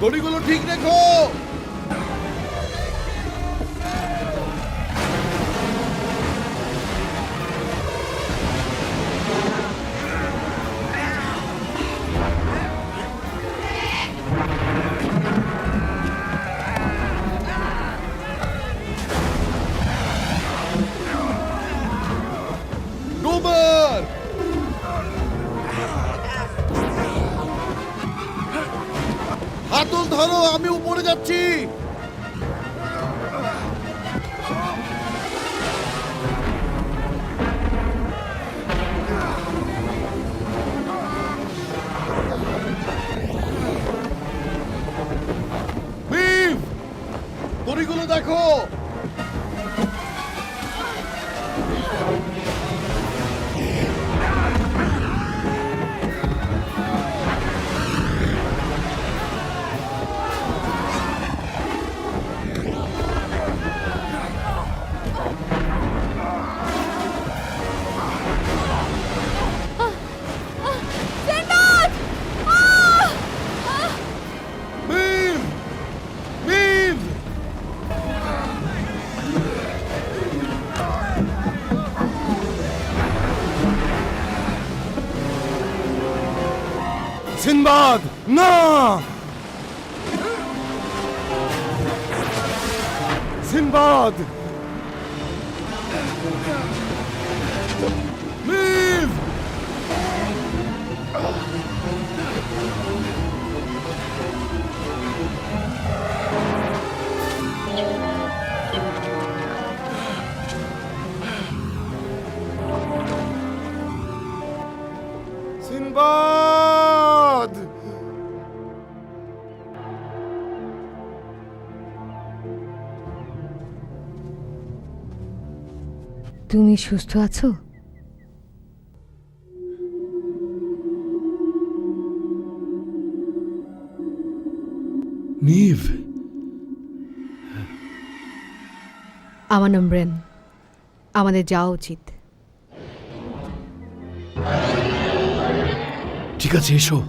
দড়িগুলো ঠিক রেখো। ডুবার হাতল ধরো, আমি উপরে যাচ্ছি। বিভ, দড়িগুলো দেখো। বিভ, বিভ, সিনবাদ না! সিনবাদ! বিভ, সিনবাদ! তুমি সুস্থ আছো? নিভ, আমার নাম ব্রেন। আমাদের যাওয়া উচিত। ঠিক আছে, এসো।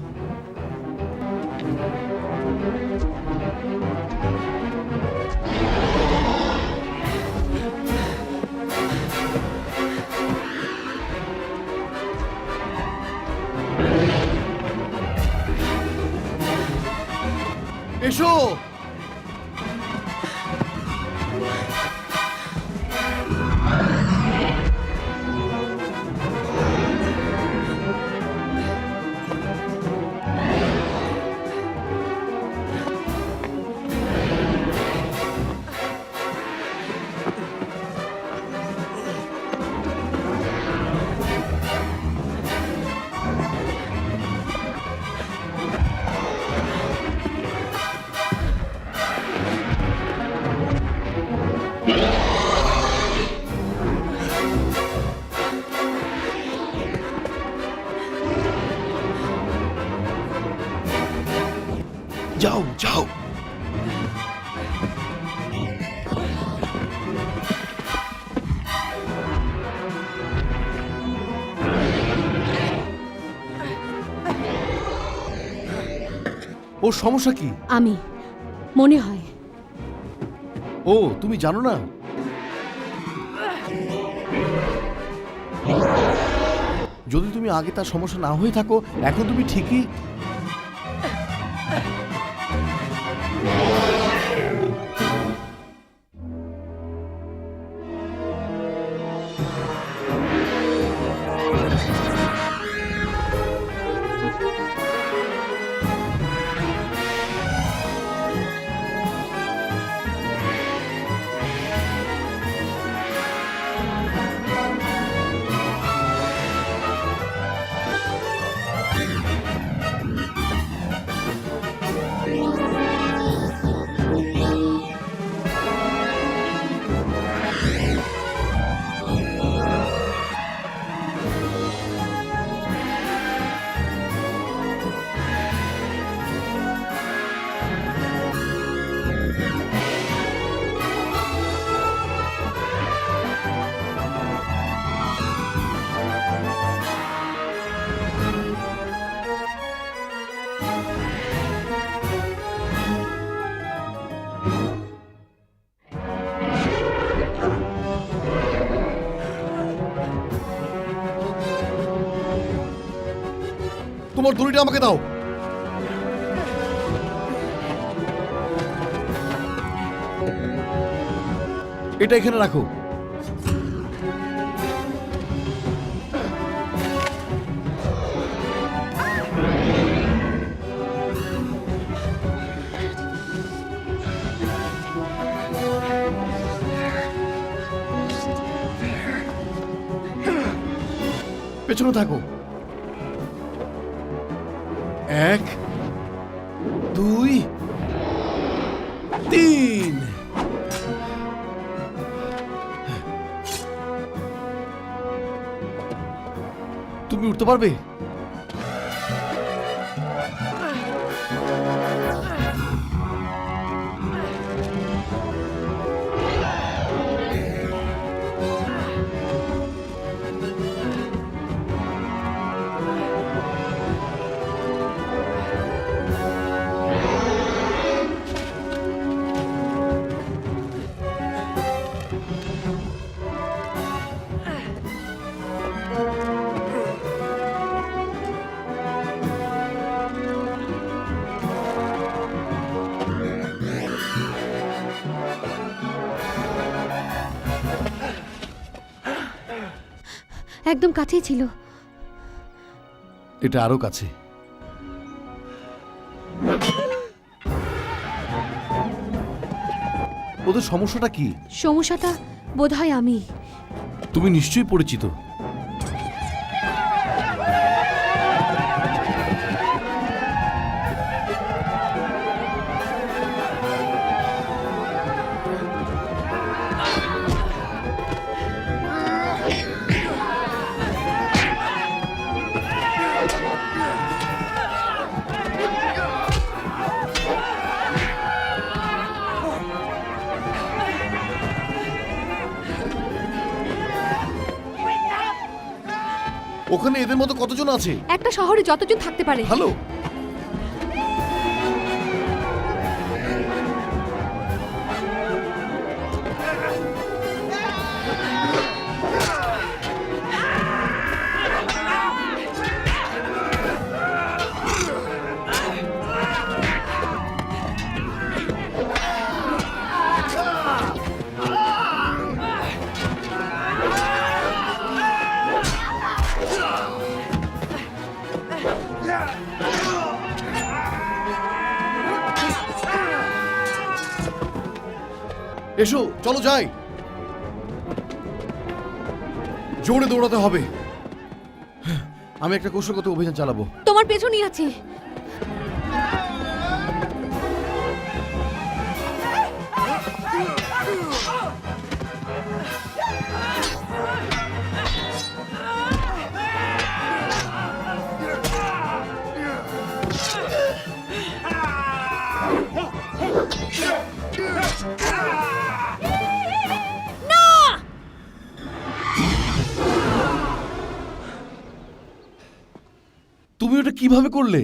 এসো। যাও, যাও। ওর সমস্যা কি? আমি মনে হয় ও, তুমি জানো না? যদি তুমি আগে তার সমস্যা না হয়ে থাকো, এখন তুমি ঠিকই। তোমার দড়িটা আমাকে দাও। এটা এখানে রাখো। পেছনে থাকো। 1 2 3। তুমি উঠতে পারবে? একদম কাছেই ছিল। এটা আরো কাছে। ওদের সমস্যাটা কি? সমস্যাটা বোধহয় আমি। তুমি নিশ্চয়ই পরিচিত। ওখানে এদের মতো কতজন আছে? একটা শহরে যতজন থাকতে পারে। ভালো। এসো, চলো যাই। জোরে দৌড়াতে হবে। আমি একটা কৌশলগত অভিযান চালাবো। তোমার পেছনই আছে। তুমি ওটা কিভাবে করলে?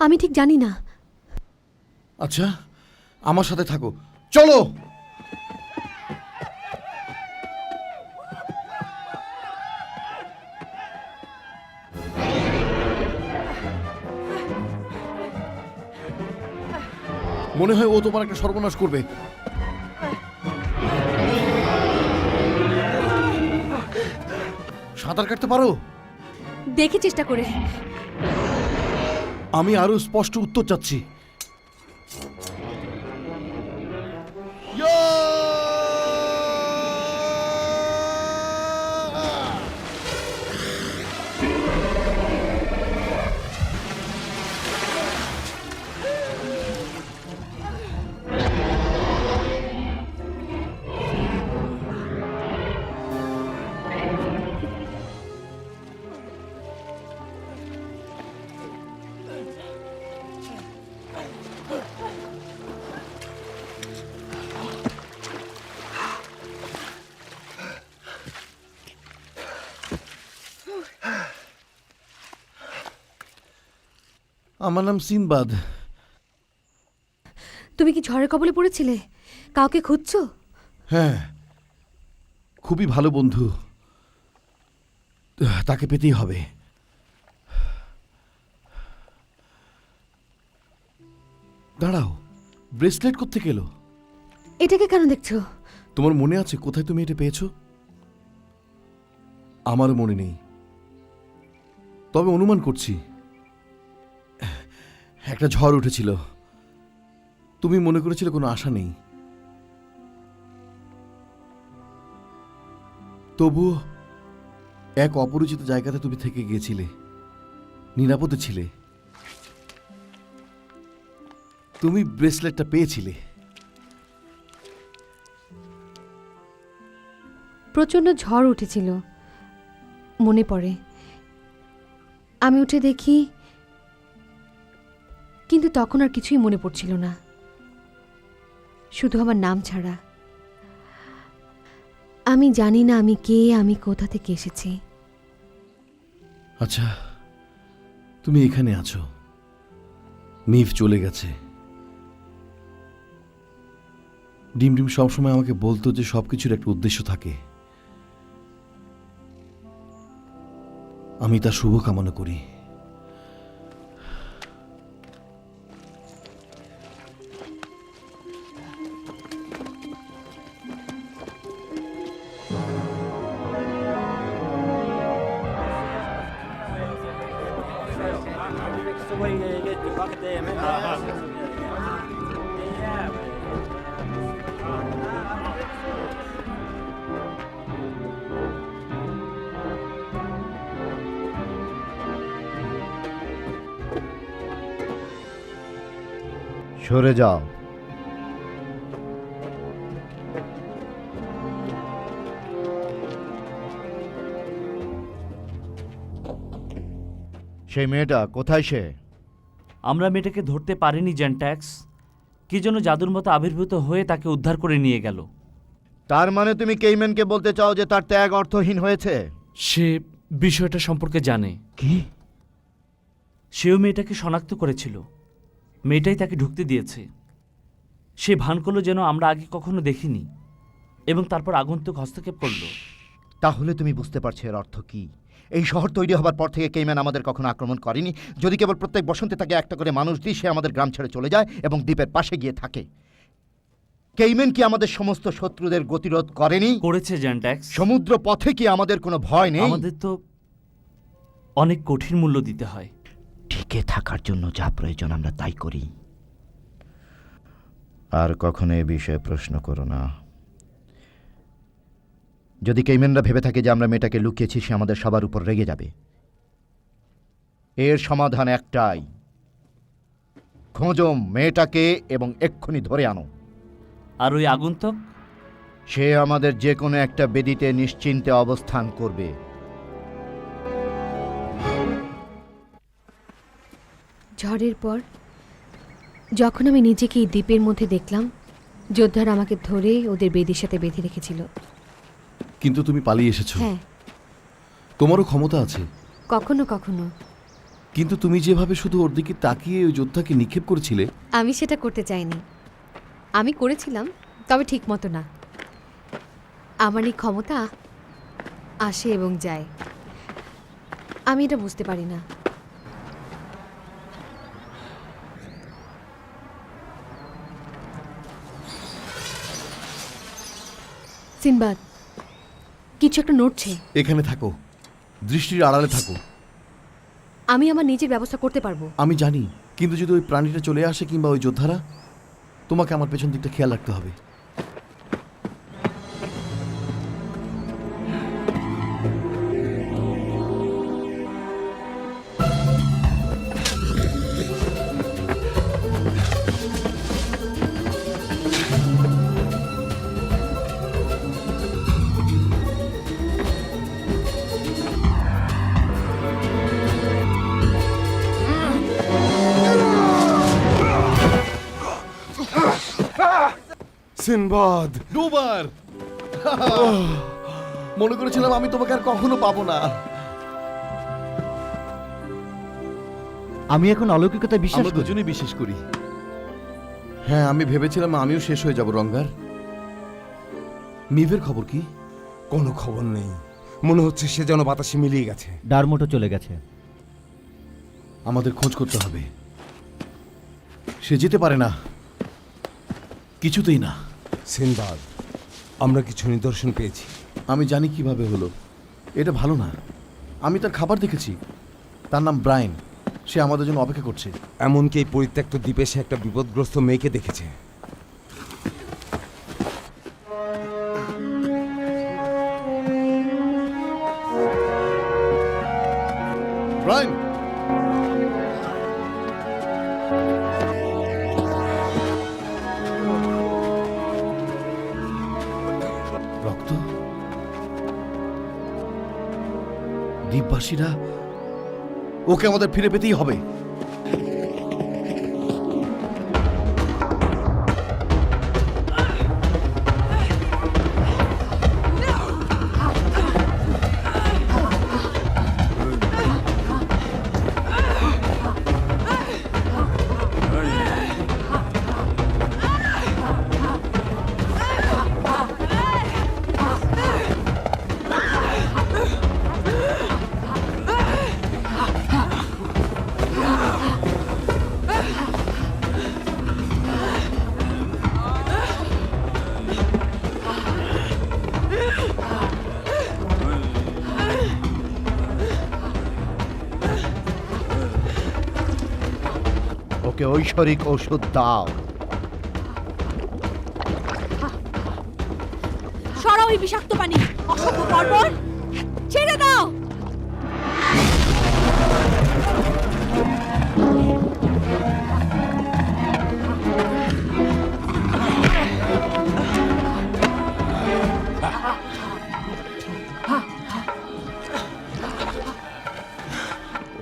আমি ঠিক জানি না। আচ্ছা, আমার সাথে থাকো, চলো। মনে হয় ও তোমার একটা সর্বনাশ করবে। সাঁতার কাটতে পারো? দেখি চেষ্টা করে। আমি আরো স্পষ্ট উত্তর চাচ্ছি। আমার নাম সিনবাদ। তুমি কি ঝড়ের কবলে পড়েছিলে? কাউকে খুঁজছো? হ্যাঁ, খুবই ভালো বন্ধু, তাকে পেতেই হবে। দাঁড়াও, ব্রেসলেট কোত্থেকে এলো? এটাকে কেন দেখছো? তোমার মনে আছে কোথায় তুমি এটা পেয়েছো? আমারও মনে নেই, তবে অনুমান করছি একটা ঝড় উঠেছিল, তুমি মনে করেছিলে কোনো আশা নেই, তবুও এক অপরিচিত জায়গাতে তুমি থেকে গিয়েছিলে, নিরাপদে ছিলে, তুমি ব্রেসলেটটা পেয়েছিলে। প্রচণ্ড ঝড় উঠেছিল, মনে পড়ে। আমি উঠে দেখি, কিন্তু তখন আর কিছুই মনে পড়ছিল না, শুধু আমার নাম ছাড়া। আমি জানি না আমি কে, আমি কোথা থেকে এসেছি। আচ্ছা, তুমি এখানে আছো, মিভ চলে গেছে। ডিম ডিম সবসময় আমাকে বলতো যে সবকিছুর একটা উদ্দেশ্য থাকে, আমি তার শুভ কামনা করি। সরে যাও। সেই মেয়েটা কোথায়? সে আমরা মেয়েটাকে ধরতে পারিনি জেন্ট্যাক্স। কি যেন জাদুর মতো আবির্ভূত হয়ে তাকে উদ্ধার করে নিয়ে গেল। তার মানে তুমি কেইম্যানকে বলতে চাও যে তার ত্যাগ অর্থহীন হয়েছে? সে বিষয়টা সম্পর্কে জানে। কি? সেও মেয়েটাকে শনাক্ত করেছিল, মেয়েটাই তাকে ঢুকতে দিয়েছে। সে ভান করলো যেন আমরা আগে কখনো দেখিনি, এবং তারপর আগন্তুক হস্তক্ষেপ করল। তাহলে তুমি বুঝতে পারছো এর অর্থ কি? এই শহর তৈরি হবার পর থেকে কেইম্যান আমাদের কখনো আক্রমণ করেনি। যদি কেবল প্রত্যেক বসন্তে তাকে একটা করে মানুষ দিই, সে আমাদের গ্রাম ছেড়ে চলে যায় এবং দ্বীপের পাশে গিয়ে থাকে। কেইম্যান কি আমাদের সমস্ত শত্রুদের গতিরোধ করেনি? করেছে জেন্ট্যাক্স। সমুদ্র পথে কি আমাদের কোনো ভয় নেই? আমাদের তো অনেক কঠিন মূল্য দিতে হয়। টিকে থাকার জন্য যা প্রয়োজন আমরা তাই করি। আর কখনো এ বিষয়ে প্রশ্ন করো না। যদি কেইম্যানরা ভেবে থাকে যে আমরা মেয়েটাকে লুকিয়েছি, সে আমাদের সবার উপর রেগে যাবে। এর সমাধান একটাই, খোঁজো মেয়েটাকে এবং এক্ষুনি ধরে আনো। আর ওই আগন্তুক? সে আমাদের যে কোনো একটা বেদিতে নিশ্চিন্তে অবস্থান করবে। ঝড়ের পর যখন আমি নিজেকে এই দ্বীপের মধ্যে দেখলাম, যোদ্ধারা আমাকে ধরে ওদের বেদির সাথে বেঁধে রেখেছিল। কিন্তু তুমি পালিয়ে এসেছো। হ্যাঁ, তোমারও ক্ষমতা আছে, কখনো কখনো। কিন্তু তুমি যেভাবে শুধু ওর দিকে তাকিয়ে ওই যোদ্ধাকে নিক্ষেপ করেছিলে। আমি সেটা করতে চাইনি। আমি করেছিলাম, তবে ঠিক মতো না। আমার এই ক্ষমতা আসে এবং যায়, আমি এটা বুঝতে পারি না। সিনবাদ, কিছু একটা নড়ছে। এখানে থাকো, দৃষ্টির আড়ালে থাকো। আমি আমার নিজের ব্যবস্থা করতে পারবো। আমি জানি, কিন্তু যদি ওই প্রাণীটা চলে আসে কিংবা ওই যোদ্ধারা, তোমাকে আমার পেছন দিকটা খেয়াল রাখতে হবে। সিনবাদ! ডুবার! মনে করেছিলাম আমি তোমাকে আর কখনো পাবো না। আমি এখন অলৌকিকতা বিশ্বাস আমরা করি। দুজনেই বিশ্বাস করি। হ্যাঁ, আমি ভেবেছিলাম আমিও শেষ হয়ে যাব। রঙ্গার, মিভের খবর কি? কোনো খবর নেই, মনে হচ্ছে সে যেন বাতাসে মিলিয়ে গেছে। ডারমোটো চলে গেছে। আমাদের খোঁজ করতে হবে। সে যেতে পারে না, কিছুতেই না। সিনবাদ, আমরা কিছু নিদর্শন পেয়েছি। আমি জানি কিভাবে হলো। এটা ভালো না। আমি তার খাবার দেখেছি। তার নাম ব্রায়ান। সে আমাদের জন্য অপেক্ষা করছে। এমনকি এই পরিত্যক্ত দ্বীপে সে একটা বিপদগ্রস্ত মেয়েকে দেখেছে। ব্রায়ান, রক্ত। দ্বীপবাসীরা, ওকে আমাদের ফিরে পেতেই হবে। ওকে ঐশ্বরিক ওষুধ দাও। সরাও এই বিষাক্ত পানি, অসভ্য বর্বর, ছেড়ে দাও।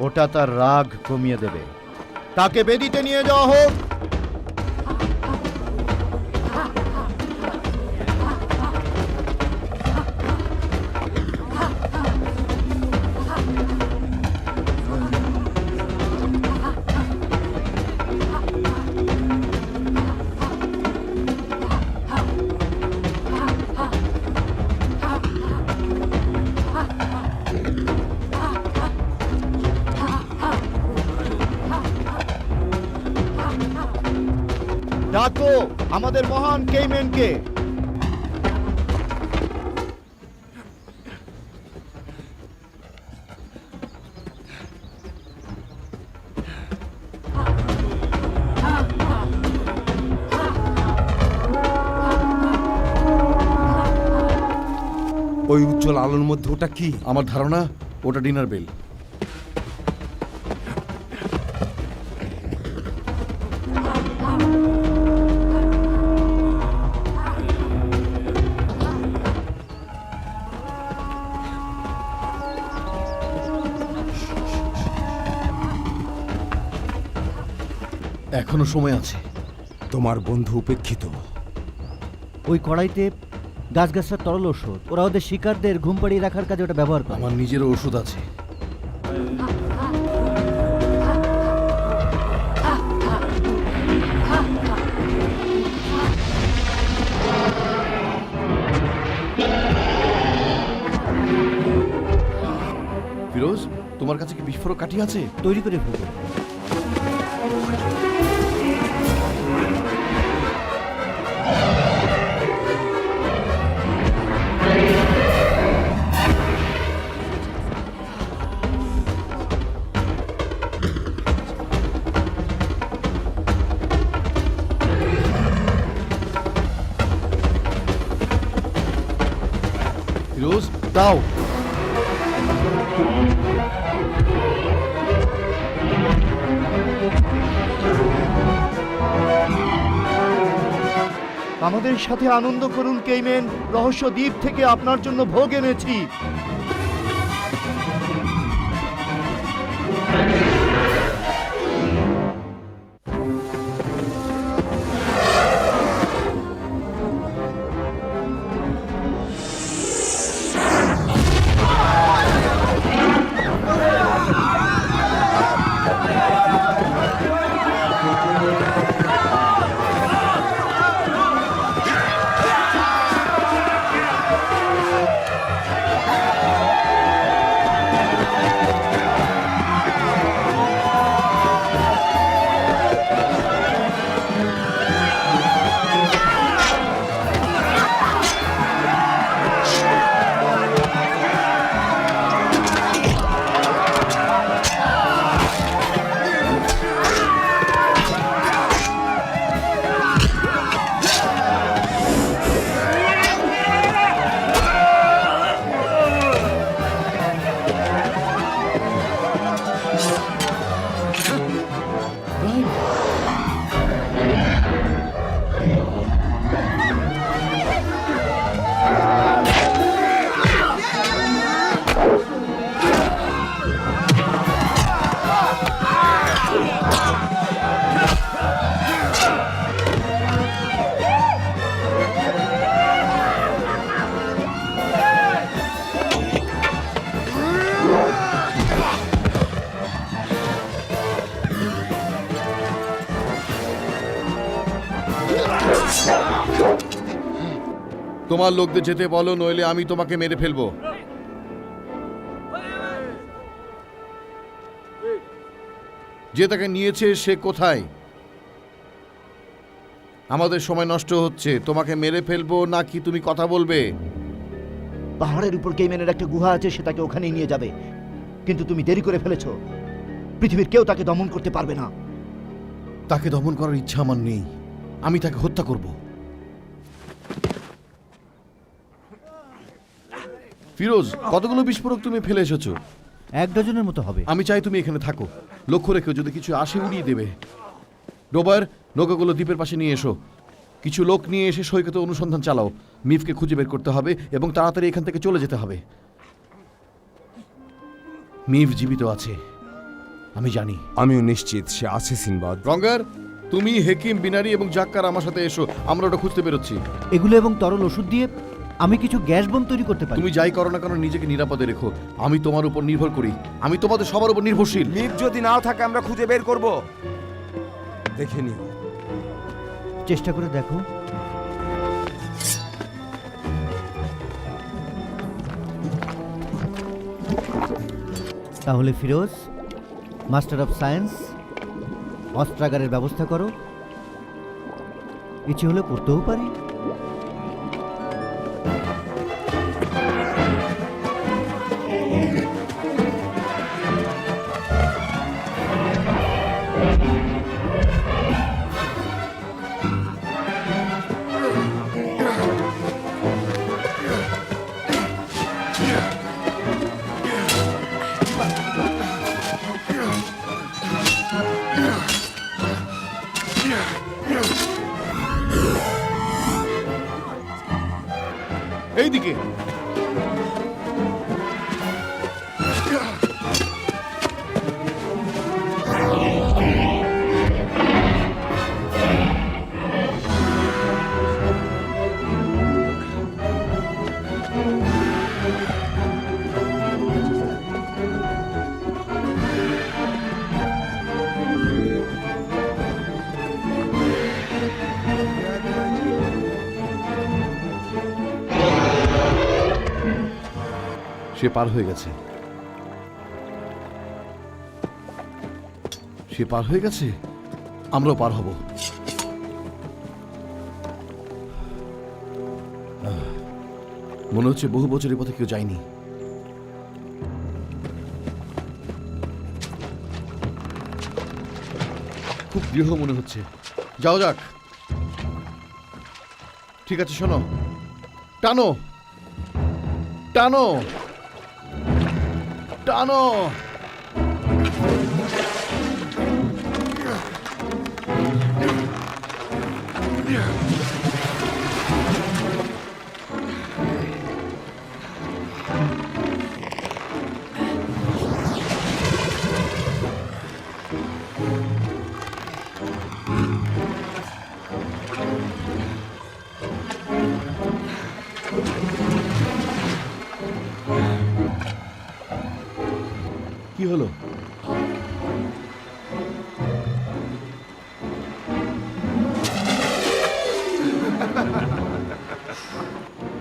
ওটা তার রাগ কমিয়ে দেবে। তাকে বেদিতে নিয়ে যাওয়া হোক। ডাকো আমাদের মহান কেইমেনকে। ওই উজ্জ্বল আলোর মধ্যে ওটা কি? আমার ধারণা ওটা ডিনার বেল। এখনো সময় আছে। তোমার বন্ধু উপেক্ষিত। ওই কড়াইতে গাছগাছার তরল ওষুধ। ওরা ওদের শিকারদের ঘুম পাড়িয়ে রাখার কাজে ওটা ব্যবহার করে। আমার নিজেরও ওষুধ আছে। ফিরোজ, তোমার কাছে কি বিস্ফোরক কাঠি আছে? তৈরি করে ফেলবো। ফিরোজ, দাও। আমাদের সাথে আনন্দ করুন কেইমেন। রহস্য দ্বীপ থেকে আপনার জন্য ভোগ এনেছি। তোমার লোকদের যেতে বলো, নইলে আমি তোমাকে মেরে ফেলবো। যে তাকে নিয়েছে সে কোথায়? আমাদের সময় নষ্ট হচ্ছে। তোমাকে মেরে ফেলবো নাকি তুমি কথা বলবে? পাহাড়ের উপর কেইম্যানের একটা গুহা আছে, সে তাকে ওখানেই নিয়ে যাবে। কিন্তু তুমি দেরি করে ফেলেছো। পৃথিবীর কেউ তাকে দমন করতে পারবে না। তাকে দমন করার ইচ্ছা আমার নেই। আমি তাকে হত্যা করব। ফিরোজ, কতগুলো বিস্ফোরক তুমি ফেলে এসেছো? 1 ডজনের মতো হবে। আমি চাই তুমি এখানে থাকো। লক্ষ্য রেখো, যদি কিছু আসে উড়িয়ে দেবে। ডোবার, নৌকাগুলো দ্বীপের পাশে নিয়ে এসো। কিছু লোক নিয়ে এসে সৈকতে অনুসন্ধান চালাও। মিফকে খুঁজে বের করতে হবে এবং তাড়াতাড়ি এখান থেকে চলে যেতে হবে। মিফ জীবিত আছে, আমি জানি। আমিও নিশ্চিত সে আছে সিনবাদ। রঙ্গার, তুমি, হেকিম, বিনারি এবং জাক্কার আমার সাথে এসো। আমরা ওটা খুঁজতে বেরোচ্ছি। এগুলো এবং তরল ওষুধ দিয়ে আমি কিছু গ্যাস বোম তৈরি করতে পারি। তুমি যাই করো না কেন, নিজেকে নিরাপদে রেখো। আমি তোমার উপর নির্ভর করি। আমি তোমাদের সবার উপর নির্ভরশীল। লিফট যদি নাও থাকে আমরা খুঁজে বের করব। দেখে নিও। চেষ্টা করে দেখো। তাহলে ফিরোজ, মাস্টার অফ সায়েন্স, অস্ত্রাগারের ব্যবস্থা করো। ইচ্ছে হলে করতেও পারি। এইদিকে। সে পার হয়ে গেছে। সে পার হয়ে গেছে, আমরাও পার হব। মনে হচ্ছে বহু বছরের পথে কেউ যায়নি। খুব দৃঢ় মনে হচ্ছে। যাও যাক। ঠিক আছে, শোনো, টানো টানো টানো। কি হলো?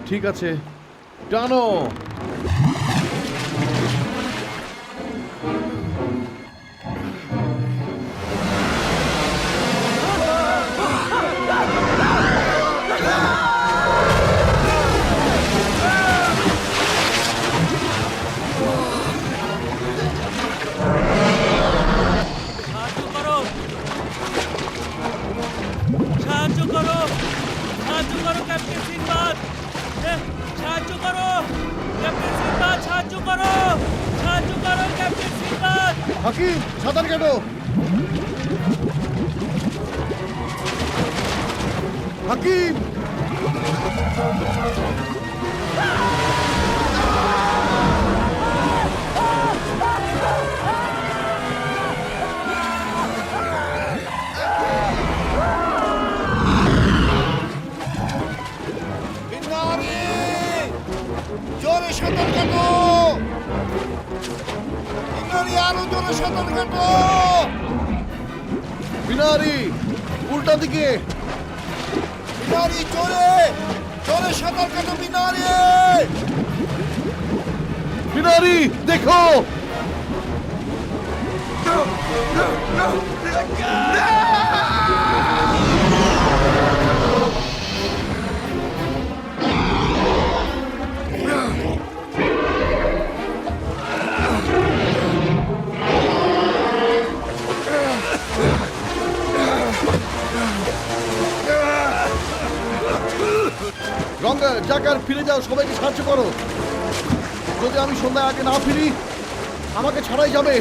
ঠিক আছে, টানো। সাহায্য করো ক্যাপ্টেন সিনবাদ। সাহায্য করো ক্যাপ্টেন সিনবাদ, সাহায্য করো ক্যাপ্টেন সিনবাদ। হাকিম, সাঁতার কাটো। হাকিম, জোরে সাঁতার কাটো। আরো জোরে সাঁতার কাটো। বিনারি, উল্টা দিকে। জোরে জোরে সাঁতার কাটো মিনারি। মিনারি দেখো, রঙ্গা জাকার ফিরে যাও, সবাইকে সাহায্য করো। যদি আমি সন্ধ্যায় আগে না ফিরি আমাকে ছাড়াই যাবে।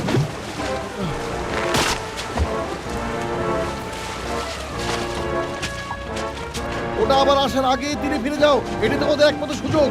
ওটা আবার আসার আগে তীরে ফিরে যাও, এটি তোমাদের একমাত্র সুযোগ।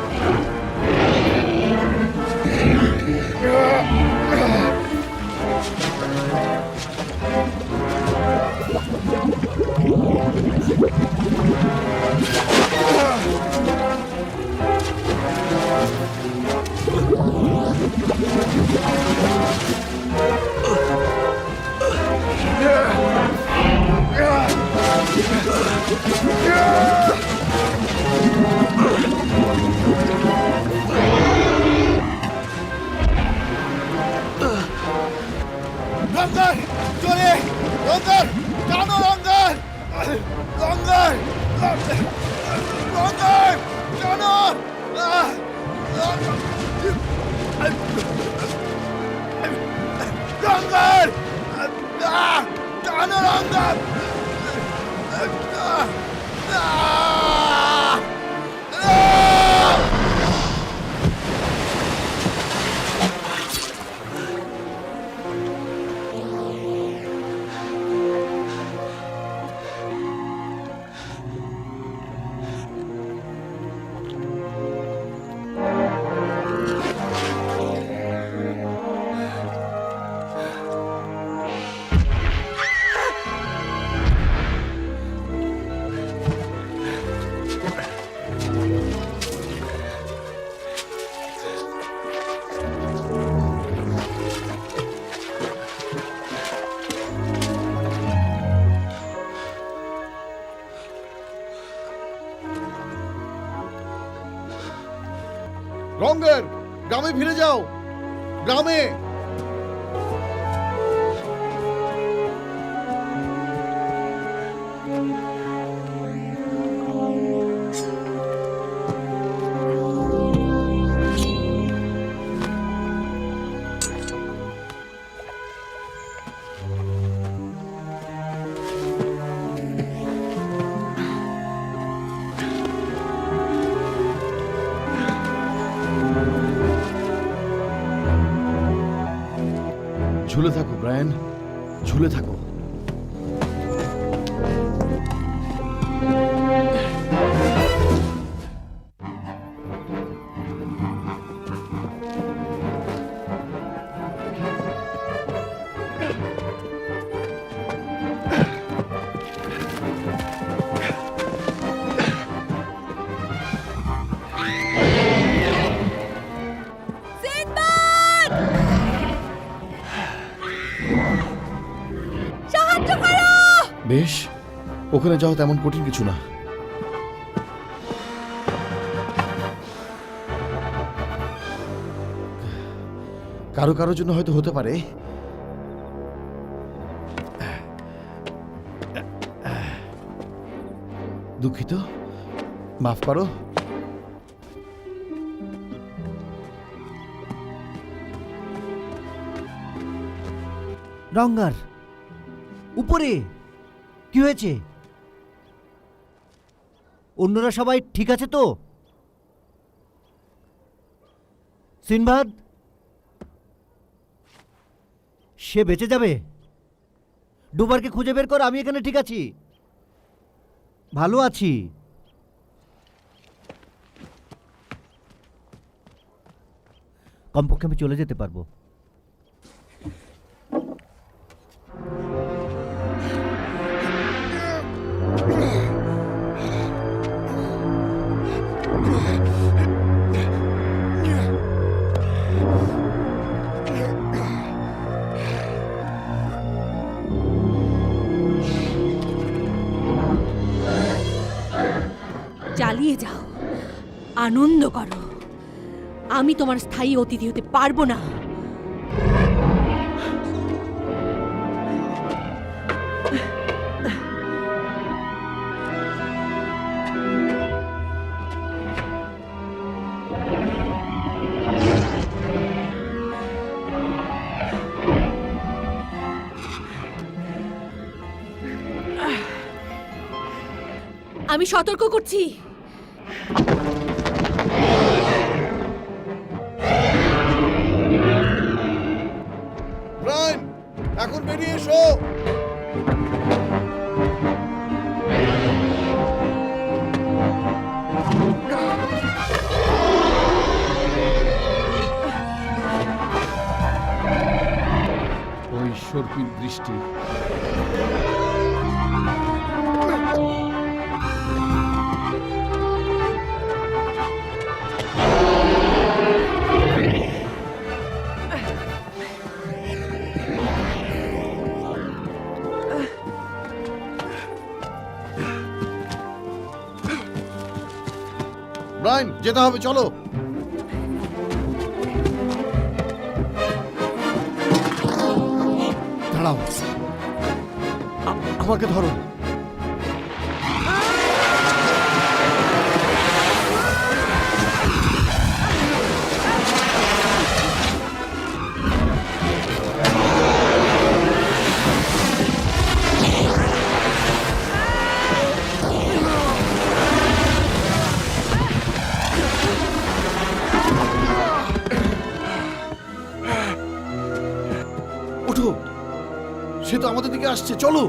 রঙ্গার জোরে, রঙ্গার টানো, রঙ্গার রঙ্গার রঙ্গার টানো। রঙ্গার টানো, রঙ্গার। রঙ্গের গ্রামে ফিরে যাও, গ্রামে। ঝুলে থাকো ব্রায়ান, ঝুলে থাকো। সিনবাদ! সাহায্য করো! বেশ, ওখানে যাওয়া তেমন কঠিন কিছু না। কারো কারোর জন্য হয়তো হতে পারে। দুঃখিত, মাফ করো। রঙ্গার উপরে কি হয়েছে? অন্যরা সবাই ঠিক আছে তো? সিনবাদ, সে বেঁচে যাবে। ডুবারকে খুঁজে বের কর, আমি এখানে ঠিক আছি, ভালো আছি। কমপক্ষে আমি চলে যেতে পারবো। চালিয়ে যাও। আনন্দ করো। আমি তোমার স্থায়ী অতিথি হতে পারবো না। আমি সতর্ক করছি। ব্রায়ান, এখন বেরিয়ে এসো। ওই সর্পির দৃষ্টি। ব্রায়ান, যেতে হবে, চলো। দাঁড়াও, আমাকে ধরো। ওঠো, সে তো আমাদের দিকে আসছে, চলো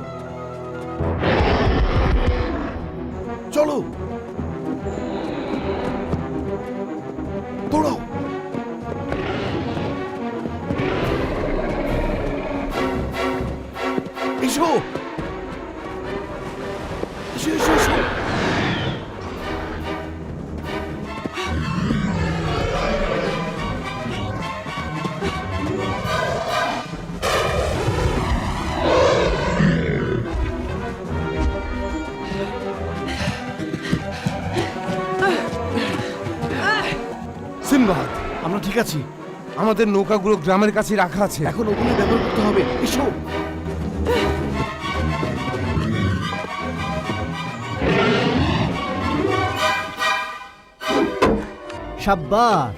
চলো, দৌড়াও। এসো এসো এসো এসো। সিম্বাদ, আমরা ঠিক আছি, আমাদের নৌকাগুলো গ্রামের কাছে রাখা আছে। এখন ওগুলো ব্যবহার করতে হবে, এসো। সাব্বাস।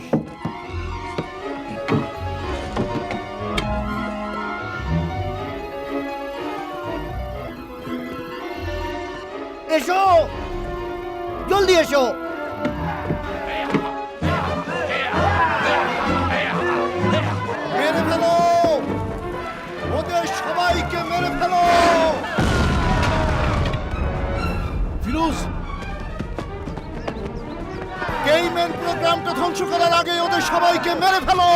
এসো, জলদি এসো। মেরে ফেলো, ওদের সবাইকে মেরে ফেলো। ফিরোজ, কেইম্যান প্রোগ্রামটা ধ্বংস করার আগে ওদের সবাইকে মেরে ফেলো।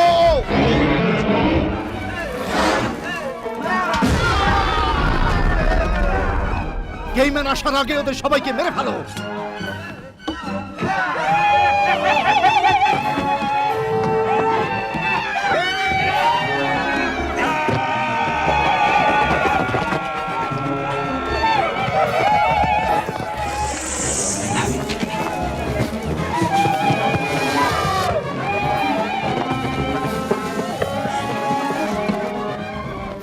কেইম্যান আসার আগে ওদের সবাইকে মেরে ফেলো।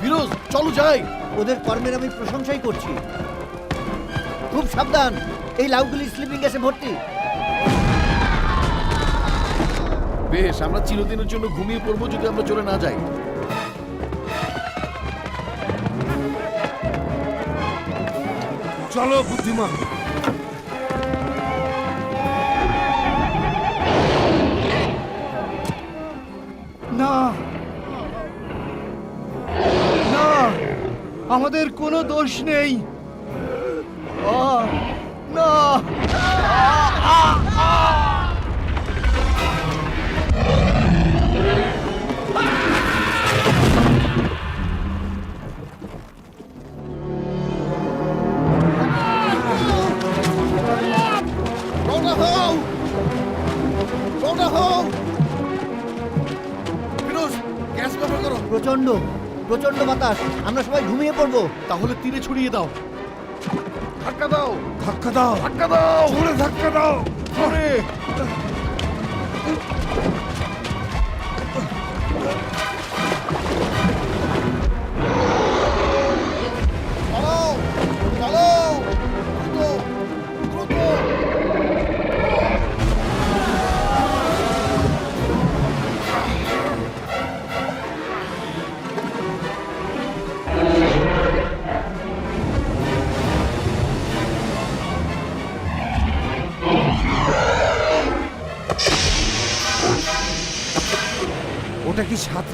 ফিরোজ, চলো যাই। ওদের কর্মের আমি প্রশংসাই করছি। খুব সাবধান, এই লাউগুলি স্লিপিং গ্যাসে ভর্তি। বেশ, আমরা চিরদিনের জন্য ঘুমিয়ে পড়বো যদি আমরা চলে না যাই। চলো বুদ্ধিমান। না না, আমাদের কোনো দোষ নেই। না, রওনা হও, রওনা হও। ফিরোজ, গ্যাস ব্যবহার করো। প্রচন্ড প্রচন্ড বাতাস, আমরা সবাই ঘুমিয়ে পড়বো। তাহলে তীরে ছড়িয়ে দাও। ধাক্কা দাও, ধাক্কা দাও, ধাক্কা দাও, জোরে ধাক্কা দাও। জোরে।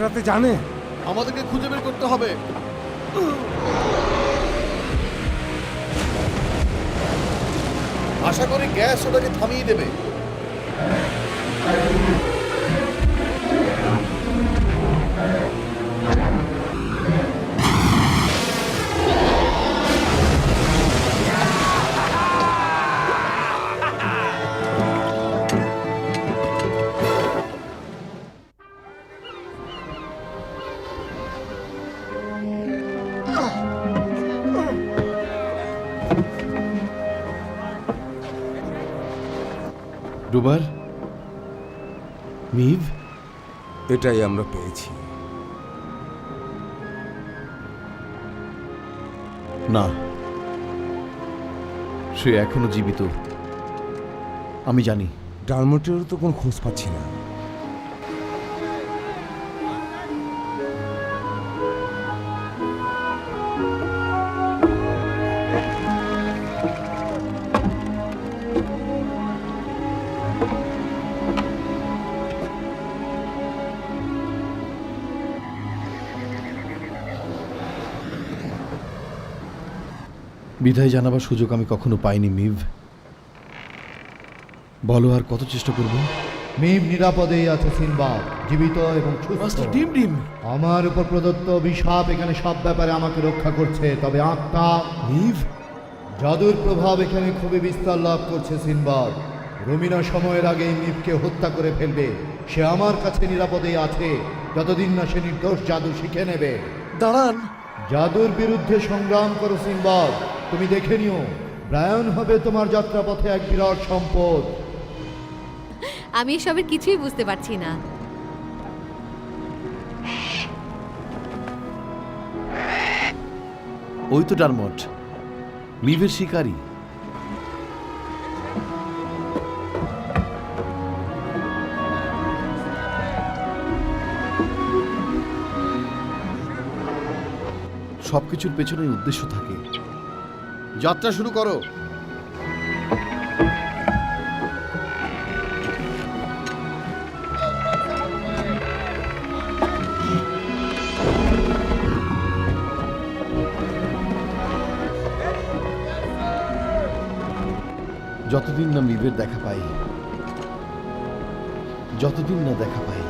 রাতে জানে? আমাদেরকে খুঁজে বের করতে হবে। আশা করি গ্যাস ওটাকে থামিয়ে দেবে। ডুবার, মিভ, এটাই আমরা পেয়েছি। না, সে এখনো জীবিত। আমি জানি। ডারমোটেরও তো কোনো খোঁজ পাচ্ছি না। বিদায় জানাবার সুযোগ আমি কখনো পাইনি মিভ। বলো আর কত চেষ্টা করব? মিম নিরাপদেই আছে সিনবাদ, জীবিত এবং সুস্থ। ডিম ডিম, আমার উপর প্রদত্ত অভিশাপ এখানে সব ব্যাপারে আমাকে রক্ষা করছে, তবে আত্মা মিভ, জাদুর প্রভাব এখানে খুবই বিস্তার লাভ করছে সিনবাদ। রুমিনা সময়ের আগেই মিভকে হত্যা করে ফেলবে। সে আমার কাছে নিরাপদেই আছে যতদিন না সে নির্দোষ জাদু শিখে নেবে। দাঁড়ান। জাদুর বিরুদ্ধে সংগ্রাম করো সিনবাদ। তুমি দেখে নিও, ব্রায়ান হবে তোমার যাত্রাপথে এক বিরাট সম্পদ। আমি এসবের কিছুই বুঝতে পারছি না। ওই তো ডারমট, মিভের শিকারী। সবকিছুর পেছনে উদ্দেশ্য থাকে। যাত্রা শুরু করো। যতদিন না মিভের দেখা পাই, যতদিন না দেখা পাই।